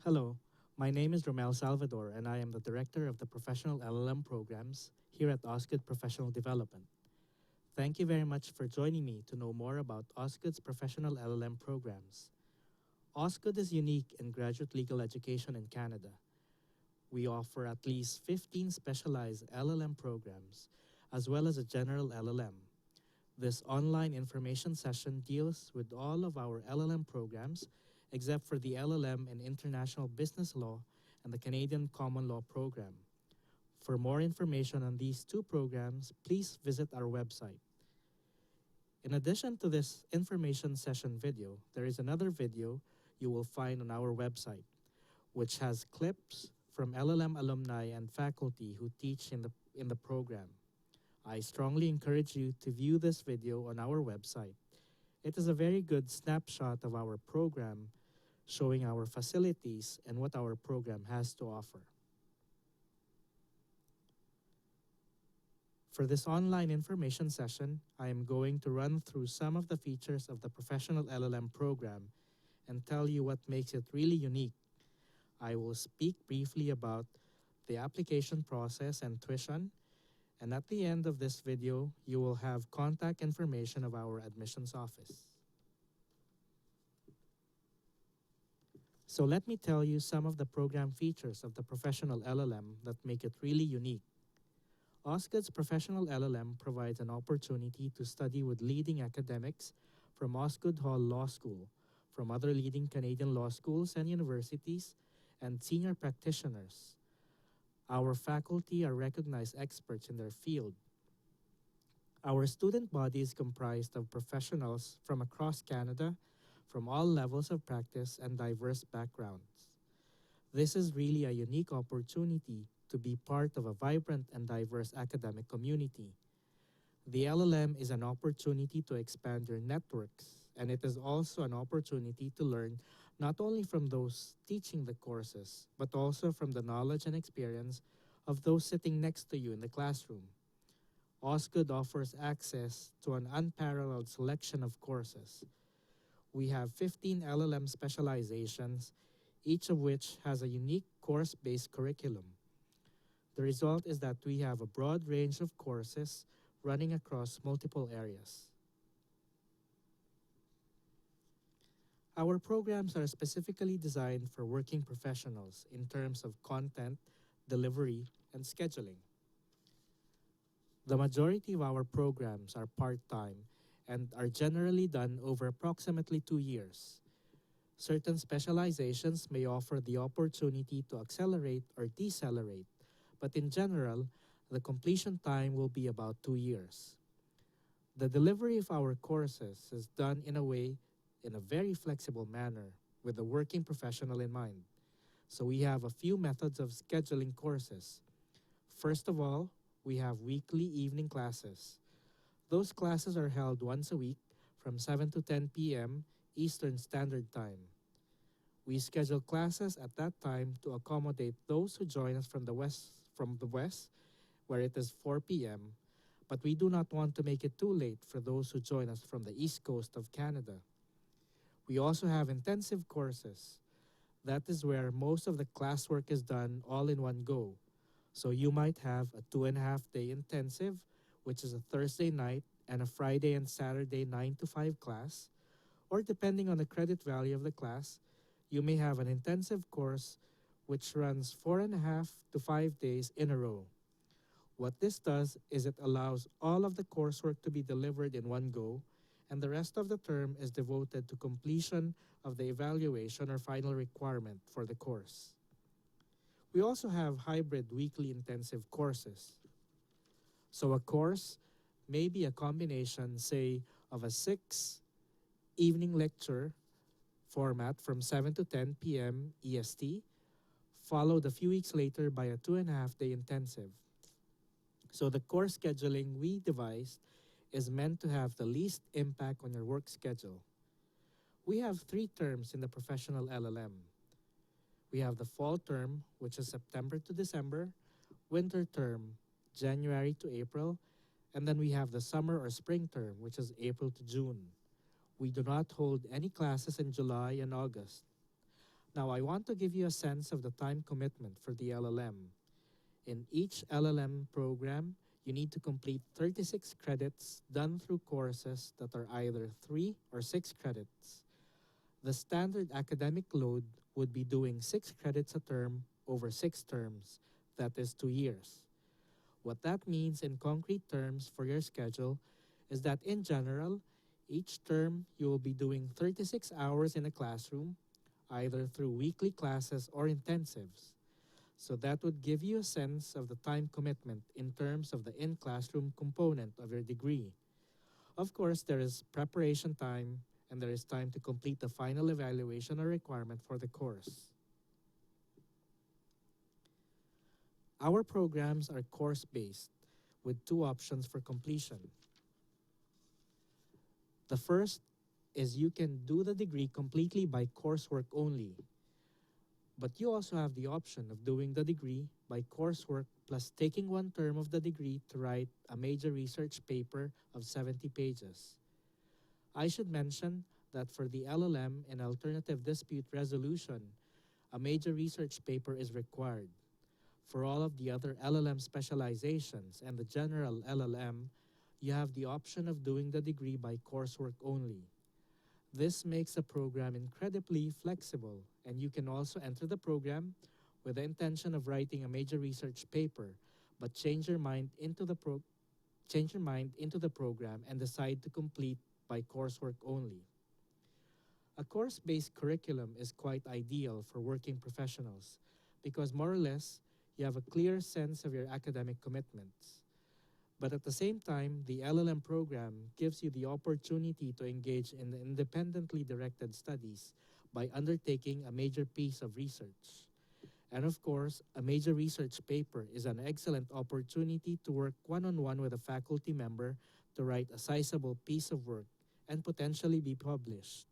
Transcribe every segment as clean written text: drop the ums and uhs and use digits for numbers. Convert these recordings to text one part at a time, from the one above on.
Hello, my name is Romel Salvador, and I am the Director of the Professional LLM Programs here at Osgood Professional Development. Thank you very much for joining me to know more about Osgood's Professional LLM Programs. Osgood is unique in graduate legal education in Canada. We offer at least 15 specialized LLM programs, as well as a general LLM. This online information session deals with all of our LLM programs except for the LLM in International Business Law and the Canadian Common Law program. For more information on these two programs, please visit our website. In addition to this information session video, there is another video you will find on our website, which has clips from LLM alumni and faculty who teach in the program. I strongly encourage you to view this video on our website. It is a very good snapshot of our program, showing our facilities and what our program has to offer. For this online information session, I am going to run through some of the features of the Professional LLM program and tell you what makes it really unique. I will speak briefly about the application process and tuition, and at the end of this video, you will have contact information of our admissions office. So let me tell you some of the program features of the Professional LLM that make it really unique. Osgood's Professional LLM provides an opportunity to study with leading academics from Osgoode Hall Law School, from other leading Canadian law schools and universities, and senior practitioners. Our faculty are recognized experts in their field. Our student body is comprised of professionals from across Canada, from all levels of practice and diverse backgrounds. This is really a unique opportunity to be part of a vibrant and diverse academic community. The LLM is an opportunity to expand your networks, and it is also an opportunity to learn not only from those teaching the courses, but also from the knowledge and experience of those sitting next to you in the classroom. Osgoode offers access to an unparalleled selection of courses. We have 15 LLM specializations, each of which has a unique course-based curriculum. The result is that we have a broad range of courses running across multiple areas. Our programs are specifically designed for working professionals in terms of content, delivery, and scheduling. The majority of our programs are part-time and are generally done over approximately 2 years. Certain specializations may offer the opportunity to accelerate or decelerate, but in general, the completion time will be about 2 years. The delivery of our courses is done in a very flexible manner with the working professional in mind. So we have a few methods of scheduling courses. First of all, we have weekly evening classes. Those classes are held once a week from 7 to 10 p.m. Eastern Standard Time. We schedule classes at that time to accommodate those who join us from the west, where it is 4 p.m., but we do not want to make it too late for those who join us from the East Coast of Canada. We also have intensive courses. That is where most of the classwork is done all in one go. So you might have a 2.5-day intensive, which is a Thursday night and a Friday and Saturday 9 to 5 class, or depending on the credit value of the class, you may have an intensive course which runs 4.5 to 5 days in a row. What this does is it allows all of the coursework to be delivered in one go, and the rest of the term is devoted to completion of the evaluation or final requirement for the course. We also have hybrid weekly intensive courses. So a course may be a combination, say, of a 6 evening lecture format from 7 to 10 p.m. EST, followed a few weeks later by a 2.5-day intensive. So the course scheduling we devised is meant to have the least impact on your work schedule. We have 3 terms in the Professional LLM. We have the fall term, which is September to December, winter term, January to April, and then we have the summer or spring term, which is April to June. We do not hold any classes in July and August. Now, I want to give you a sense of the time commitment for the LLM. In each LLM program, you need to complete 36 credits done through courses that are either 3 or 6 credits. The standard academic load would be doing 6 credits a term over 6 terms, that is 2 years. What that means in concrete terms for your schedule is that in general, each term you will be doing 36 hours in a classroom, either through weekly classes or intensives. So that would give you a sense of the time commitment in terms of the in-classroom component of your degree. Of course, there is preparation time and there is time to complete the final evaluation or requirement for the course. Our programs are course-based with two options for completion. The first is you can do the degree completely by coursework only, but you also have the option of doing the degree by coursework plus taking one term of the degree to write a major research paper of 70 pages. I should mention that for the LLM and alternative dispute resolution, a major research paper is required. For all of the other LLM specializations and the general LLM, you have the option of doing the degree by coursework only. This makes the program incredibly flexible, and you can also enter the program with the intention of writing a major research paper, but change your mind into the program and decide to complete by coursework only. A course-based curriculum is quite ideal for working professionals because more or less you have a clear sense of your academic commitments. But at the same time, the LLM program gives you the opportunity to engage in independently directed studies by undertaking a major piece of research. And of course, a major research paper is an excellent opportunity to work one-on-one with a faculty member to write a sizable piece of work and potentially be published.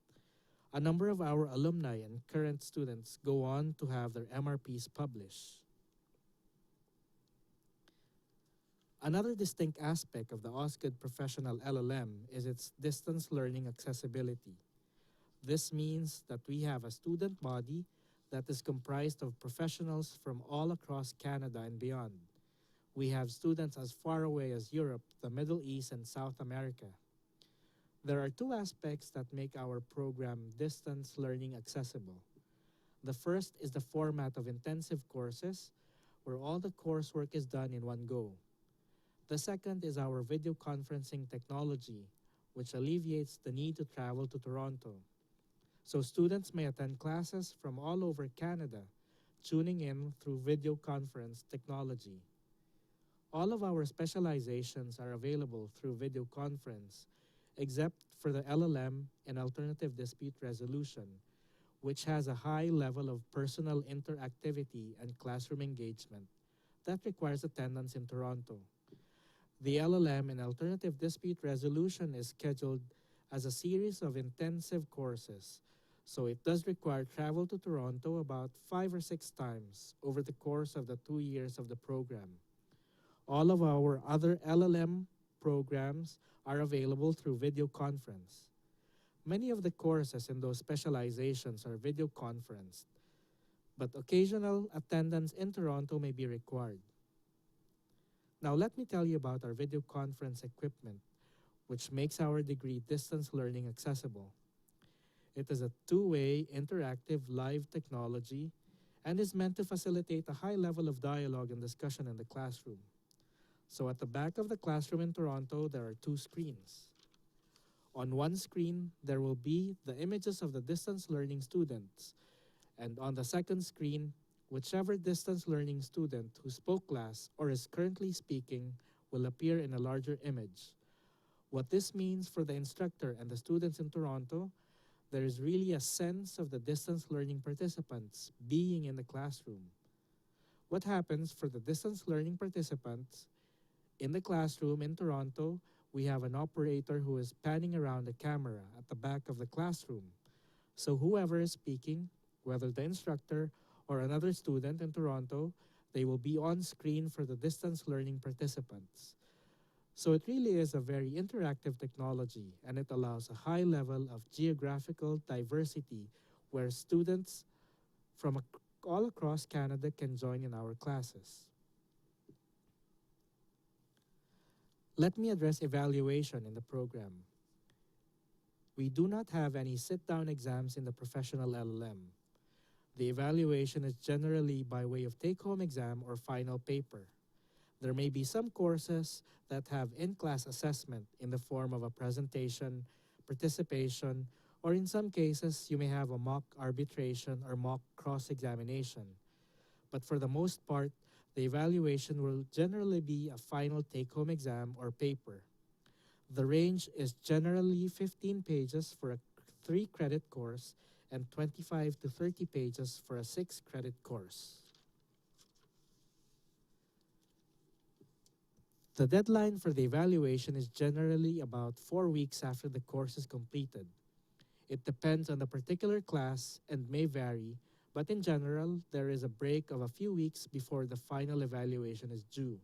A number of our alumni and current students go on to have their MRPs published. Another distinct aspect of the Osgood Professional LLM is its distance learning accessibility. This means that we have a student body that is comprised of professionals from all across Canada and beyond. We have students as far away as Europe, the Middle East, and South America. There are two aspects that make our program distance learning accessible. The first is the format of intensive courses, where all the coursework is done in one go. The second is our video conferencing technology, which alleviates the need to travel to Toronto. So students may attend classes from all over Canada, tuning in through video conference technology. All of our specializations are available through video conference, except for the LLM and alternative dispute resolution, which has a high level of personal interactivity and classroom engagement that requires attendance in Toronto. The LLM and alternative dispute resolution is scheduled as a series of intensive courses, so it does require travel to Toronto about 5 or 6 times over the course of the 2 years of the program. All of our other LLM programs are available through video conference. Many of the courses in those specializations are video conferenced, but occasional attendance in Toronto may be required. Now let me tell you about our video conference equipment, which makes our degree distance learning accessible. It is a two-way interactive live technology and is meant to facilitate a high level of dialogue and discussion in the classroom. So at the back of the classroom in Toronto, there are 2 screens. On one screen, there will be the images of the distance learning students, and on the second screen, whichever distance learning student who spoke last or is currently speaking will appear in a larger image. What this means for the instructor and the students in Toronto, there is really a sense of the distance learning participants being in the classroom. What happens for the distance learning participants in the classroom in Toronto, we have an operator who is panning around the camera at the back of the classroom. So whoever is speaking, whether the instructor or another student in Toronto, they will be on screen for the distance learning participants. So it really is a very interactive technology, and it allows a high level of geographical diversity where students from all across Canada can join in our classes. Let me address evaluation in the program. We do not have any sit-down exams in the professional LLM. The evaluation is generally by way of take-home exam or final paper. There may be some courses that have in-class assessment in the form of a presentation, participation, or in some cases, you may have a mock arbitration or mock cross-examination. But for the most part, the evaluation will generally be a final take-home exam or paper. The range is generally 15 pages for a 3-credit course and 25 to 30 pages for a 6-credit course. The deadline for the evaluation is generally about 4 weeks after the course is completed. It depends on the particular class and may vary, but in general, there is a break of a few weeks before the final evaluation is due.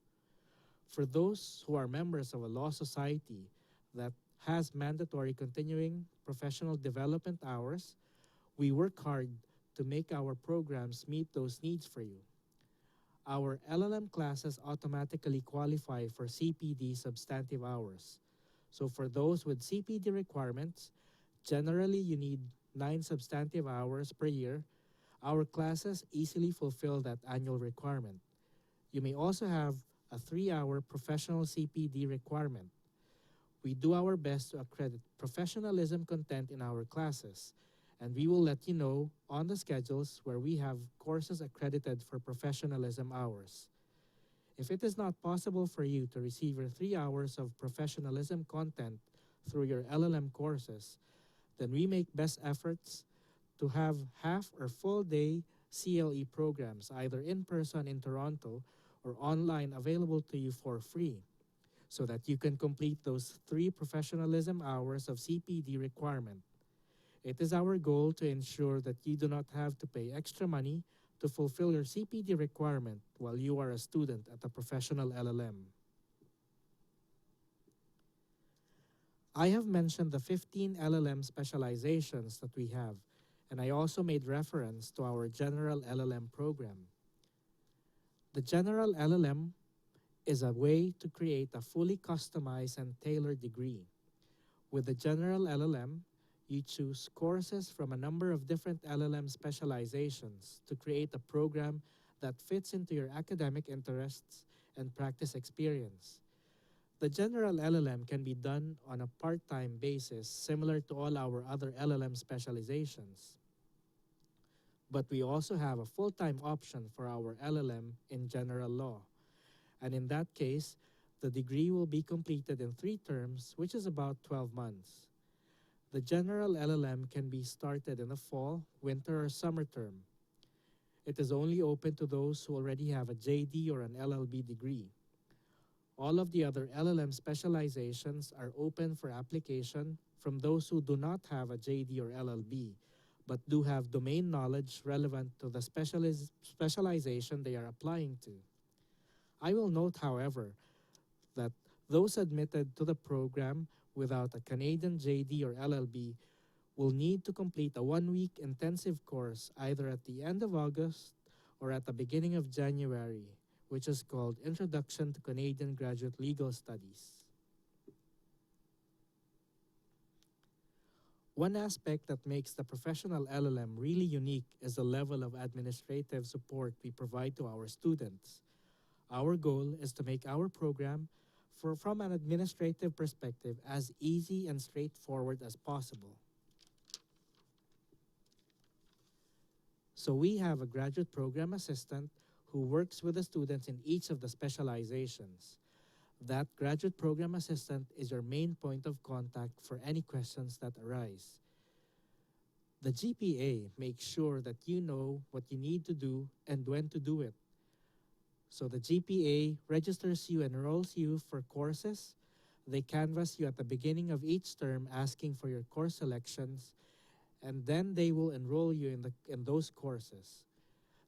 For those who are members of a law society that has mandatory continuing professional development hours, we work hard to make our programs meet those needs for you. Our LLM classes automatically qualify for CPD substantive hours. So for those with CPD requirements, generally you need 9 substantive hours per year. Our classes easily fulfill that annual requirement. You may also have a 3-hour professional CPD requirement. We do our best to accredit professionalism content in our classes, and we will let you know on the schedules where we have courses accredited for professionalism hours. If it is not possible for you to receive your 3 hours of professionalism content through your LLM courses, then we make best efforts to have half or full day CLE programs, either in person in Toronto or online, available to you for free, so that you can complete those 3 professionalism hours of CPD requirement. It is our goal to ensure that you do not have to pay extra money to fulfill your CPD requirement while you are a student at a professional LLM. I have mentioned the 15 LLM specializations that we have, and I also made reference to our general LLM program. The general LLM is a way to create a fully customized and tailored degree. With the general LLM, you choose courses from a number of different LLM specializations to create a program that fits into your academic interests and practice experience. The general LLM can be done on a part-time basis, similar to all our other LLM specializations. But we also have a full-time option for our LLM in general law. And in that case, the degree will be completed in 3 terms, which is about 12 months. The general LLM can be started in the fall, winter, or summer term. It is only open to those who already have a JD or an LLB degree. All of the other LLM specializations are open for application from those who do not have a JD or LLB, but do have domain knowledge relevant to the specialization they are applying to. I will note, however, that those admitted to the program without a Canadian JD or LLB will need to complete a 1-week intensive course either at the end of August or at the beginning of January, which is called Introduction to Canadian Graduate Legal Studies. One aspect that makes the professional LLM really unique is the level of administrative support we provide to our students. Our goal is to make our program, from an administrative perspective, as easy and straightforward as possible. So we have a graduate program assistant who works with the students in each of the specializations. That graduate program assistant is your main point of contact for any questions that arise. The GPA makes sure that you know what you need to do and when to do it. So the GPA registers you, enrolls you for courses. They canvass you at the beginning of each term asking for your course selections, and then they will enroll you in those courses.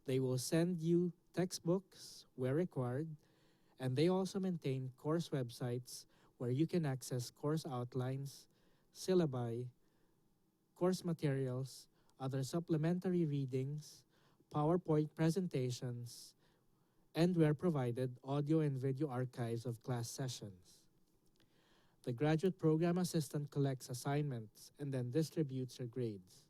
They will send you textbooks where required, and they also maintain course websites where you can access course outlines, syllabi, course materials, other supplementary readings, PowerPoint presentations, and were provided audio and video archives of class sessions. The graduate program assistant collects assignments and then distributes your grades.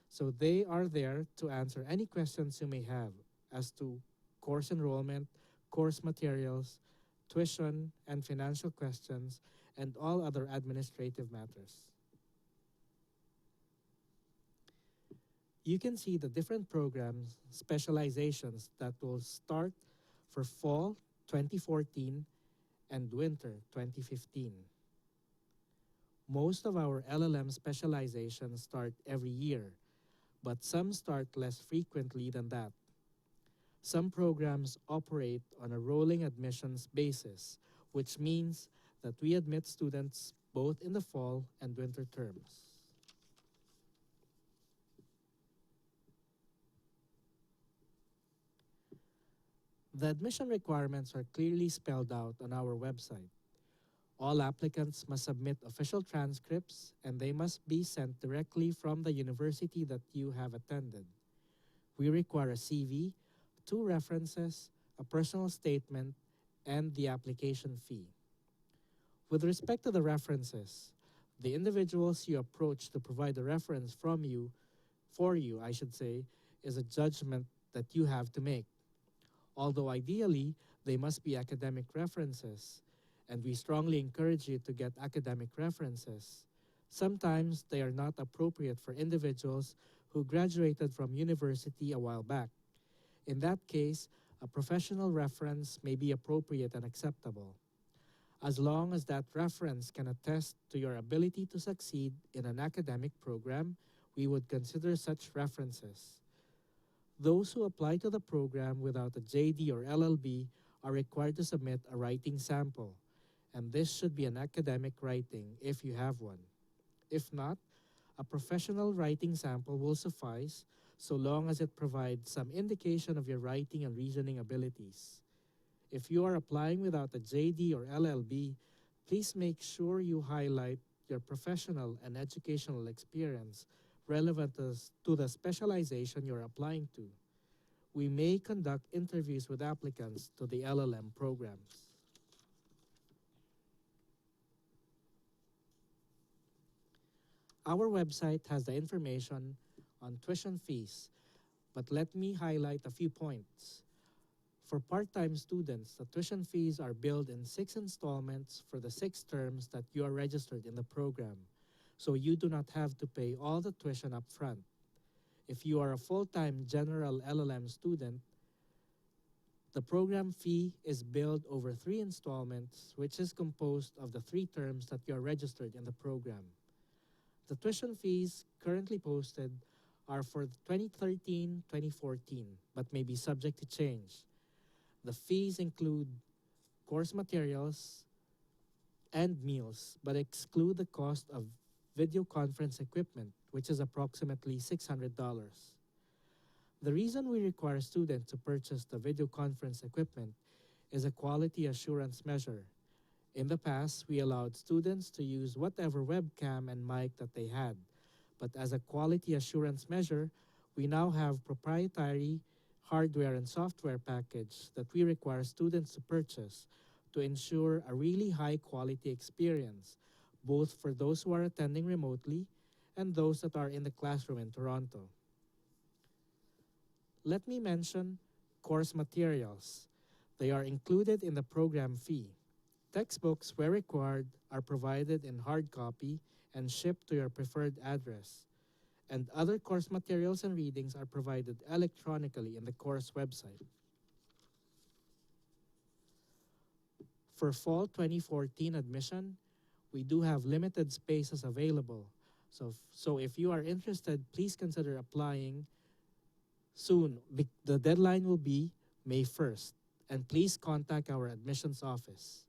So they are there to answer any questions you may have as to course enrollment, course materials, tuition and financial questions, and all other administrative matters. You can see the different programs, specializations that will start for fall 2014 and winter 2015. Most of our LLM specializations start every year, but some start less frequently than that. Some programs operate on a rolling admissions basis, which means that we admit students both in the fall and winter terms. The admission requirements are clearly spelled out on our website. All applicants must submit official transcripts and they must be sent directly from the university that you have attended. We require a CV, 2 references, a personal statement, and the application fee. With respect to the references, the individuals you approach to provide a reference for you, I should say, is a judgment that you have to make. Although ideally, they must be academic references, and we strongly encourage you to get academic references. Sometimes they are not appropriate for individuals who graduated from university a while back. In that case, a professional reference may be appropriate and acceptable. As long as that reference can attest to your ability to succeed in an academic program, we would consider such references. Those who apply to the program without a JD or LLB are required to submit a writing sample, and this should be an academic writing if you have one. If not, a professional writing sample will suffice so long as it provides some indication of your writing and reasoning abilities. If you are applying without a JD or LLB, please make sure you highlight your professional and educational experience relevant to the specialization you're applying to. We may conduct interviews with applicants to the LLM programs. Our website has the information on tuition fees, but let me highlight a few points. For part-time students, the tuition fees are billed in 6 installments for the 6 terms that you are registered in the program, so you do not have to pay all the tuition up front. If you are a full-time general LLM student, the program fee is billed over 3 installments, which is composed of the 3 terms that you are registered in the program. The tuition fees currently posted are for 2013-2014, but may be subject to change. The fees include course materials and meals, but exclude the cost of video conference equipment, which is approximately $600. The reason we require students to purchase the video conference equipment is a quality assurance measure. In the past, we allowed students to use whatever webcam and mic that they had, but as a quality assurance measure, we now have proprietary hardware and software package that we require students to purchase to ensure a really high quality experience, both for those who are attending remotely and those that are in the classroom in Toronto. Let me mention course materials. They are included in the program fee. Textbooks, where required, are provided in hard copy and shipped to your preferred address, and other course materials and readings are provided electronically in the course website. For fall 2014 admission, we do have limited spaces available. So if you are interested, please consider applying soon. The deadline will be May 1st, and please contact our admissions office.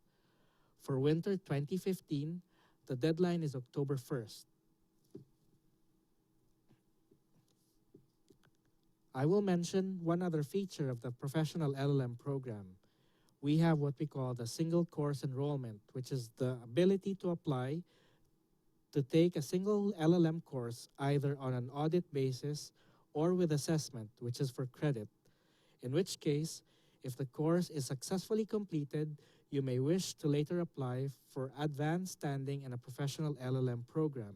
For winter 2015, the deadline is October 1st. I will mention one other feature of the professional LLM program. We have what we call the single course enrollment, which is the ability to apply to take a single LLM course either on an audit basis or with assessment, which is for credit, in which case, if the course is successfully completed, you may wish to later apply for advanced standing in a professional LLM program,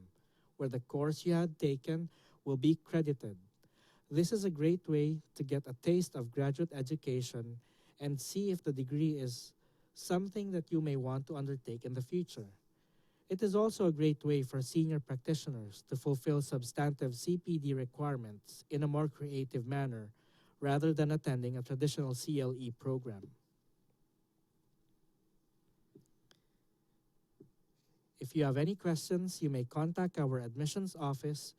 where the course you had taken will be credited. This is a great way to get a taste of graduate education and see if the degree is something that you may want to undertake in the future. It is also a great way for senior practitioners to fulfill substantive CPD requirements in a more creative manner rather than attending a traditional CLE program. If you have any questions, you may contact our admissions office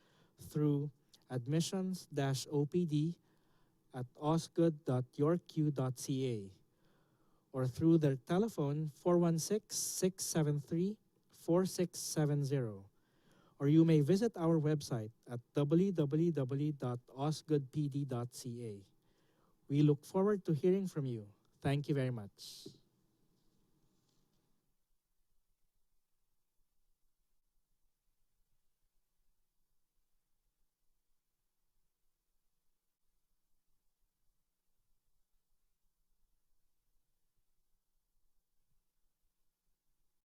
through admissions-opd@osgood.yorku.ca or through their telephone 416-673-4670. Or you may visit our website at www.osgoodpd.ca. We look forward to hearing from you. Thank you very much.